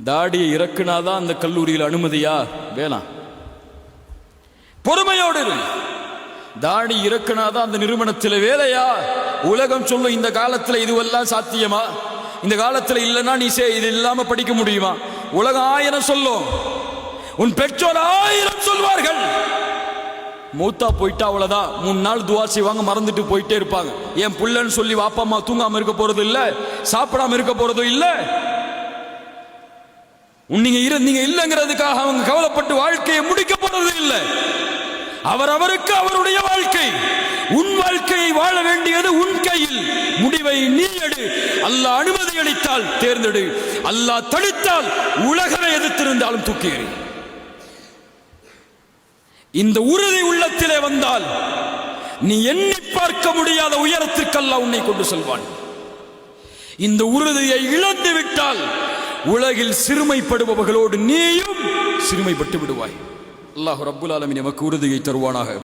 தாடியை இறக்குனாதான் அந்த கல்லூரியில் அனுமதியா? வேணாம், பொறுமையோடு இரு. தாடி இறக்குனாதான் அந்த நிறுவனத்தில் வேலையா? உலகம் சொல்லும் இந்த காலத்தில் இதுவெல்லாம் சாத்தியமா? இந்த காலத்தில் இல்லைன்னா நீ இது இல்லாம படிக்க முடியுமா? உலகம் 1000 சொல்லும், உன் பெற்றோர் 1000 சொல்வார்கள். மூத்தா போயிட்டா அவ்வளவுதான். 3 நாள் துவா செய்வாங்க, மறந்துட்டு போயிட்டே இருப்பாங்க. என் புள்ளன்னு சொல்லி வாப்பா அம்மா தூங்காம இருக்க போறது இல்ல, சாப்பிடாம இருக்க போறதும் இல்ல. நீங்க இல்லங்கிறதுக்காக அவங்க கவலைப்பட்டு வாழ்க்கையை முடிக்க போறது இல்ல. அவருக்கு அவருடைய வாழ்க்கை. உன் வாழ்க்கையை வாழ வேண்டியது உன் கையில். முடிவை நீ எடு. அல்லாஹ் அனுமதி அளித்தால் தேர்ந்தெடு, அல்லாஹ் தடுத்தால் உலகமே எதிர்த்திருந்தாலும் தூக்கி எறி. இந்த உறுதி உள்ளத்திலே வந்தால் நீ எண்ணி பார்க்க முடியாத உயரத்திற்கு அல்லாஹ் உன்னை கொண்டு செல்வான். இந்த உறுதியை இழந்து விட்டால் உலகில் சிறுமைப்படுபவர்களோடு நீயும் சிறுமைப்பட்டு விடுவாய். அல்லாஹ் ரப்புல் ஆலமீன் நமக்கு உறுதியை தருவானாக.